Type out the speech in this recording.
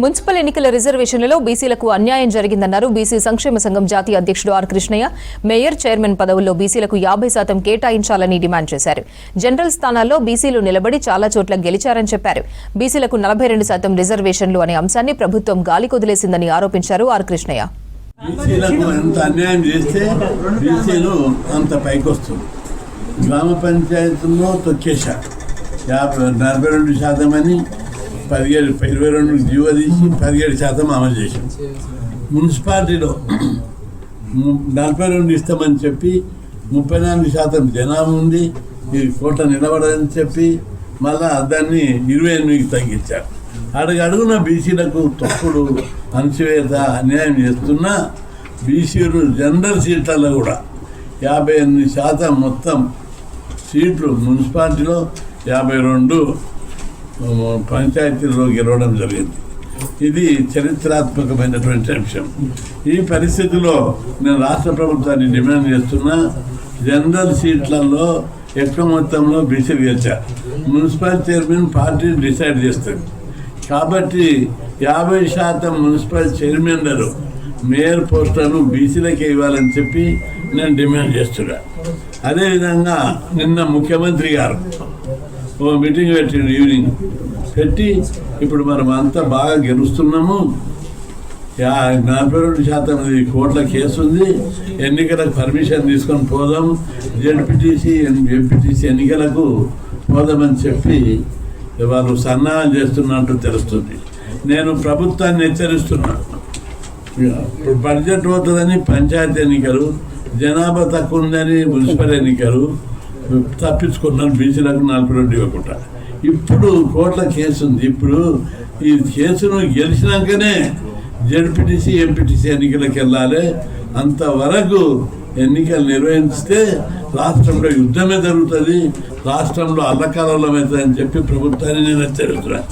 Municipal ఎన్నికల రిజర్వేషన్లలో బీసీలకు అన్యాయం జరిగిందన్నారు బీసీ సంక్షేమ సంఘం జాతీయ అధ్యక్షుడు ఆర్ కృష్ణయ్య. మేయర్, చైర్మన్ పదవుల్లో బీసీలకు 50% కేటాయించాలని డిమాండ్ చేశారు. జనరల్ స్థానాల్లో బీసీలు నిలబడి చాలా చోట్ల గెలిచారని చెప్పారు. బీసీలకు 42% రిజర్వేషన్లు అనే అంశాన్ని ప్రభుత్వం గాలికొదిలేసిందని ఆరోపించారు ఆర్ కృష్ణయ్య. గ్రామ పంచాయతీల్లో తొక్కేశారు 42% అని 22 జీవో తీసి 17% అమలు చేశాం. మున్సిపాలిటీలో 42 ఇస్తామని చెప్పి 34% జనాభా ఉంది, ఈ కోట నిలబడని చెప్పి మళ్ళా దాన్ని 28కి తగ్గించారు. అడుగున బీసీలకు తప్పుడు అణచివేత అన్యాయం చేస్తున్నా బీసీలు జనరల్ సీట్లలో కూడా 58% మొత్తం సీట్లు మున్సిపాలిటీలో 52 పంచాయతీల్లో గెలవడం జరిగింది. ఇది చరిత్రాత్మకమైనటువంటి అంశం. ఈ పరిస్థితిలో నేను రాష్ట్ర ప్రభుత్వాన్ని డిమాండ్ చేస్తున్నా, జనరల్ సీట్లలో ఎక్కువ మొత్తంలో బీసీలు గెలిచారు. మున్సిపల్ చైర్మన్ పార్టీ డిసైడ్ చేస్తుంది కాబట్టి 50% మున్సిపల్ చైర్మన్లు మేయర్ పోస్టులను బీసీలకే ఇవ్వాలని చెప్పి నేను డిమాండ్ చేస్తున్నా. అదేవిధంగా నిన్న ముఖ్యమంత్రి గారు ఓ మీటింగ్ పెట్టిండు, ఈవినింగ్ పెట్టి ఇప్పుడు మనం అంతా బాగా గెలుస్తున్నాము, 42% కోట్ల కేసు ఉంది, ఎన్నికలకు పర్మిషన్ తీసుకొని పోదాం, జెడ్పీటీసీ ఎంపీటీసీ ఎన్నికలకు పోదామని చెప్పి వాళ్ళు సన్నాహాలు చేస్తున్నట్టు తెలుస్తుంది. నేను ప్రభుత్వాన్ని హెచ్చరిస్తున్నాను, ఇప్పుడు బడ్జెట్ అవుతుందని పంచాయతీ ఎన్నికలు, జనాభా తక్కువ ఉందని మున్సిపల్ ఎన్నికలు తప్పించుకున్నాను, బీసీలకు 42 ఇవ్వకుండా. ఇప్పుడు కోట్ల కేసు ఉంది. ఇప్పుడు ఈ కేసును గెలిచినాకనే జెడ్పీటీసీ ఎంపీటీసీ ఎన్నికలకు వెళ్ళాలి. అంతవరకు ఎన్నికలు నిర్వహిస్తే రాష్ట్రంలో యుద్ధమే జరుగుతుంది, రాష్ట్రంలో అల్లకల్లోలమవుతుందని చెప్పి ప్రభుత్వాన్ని నేను హెచ్చరిస్తున్నాను.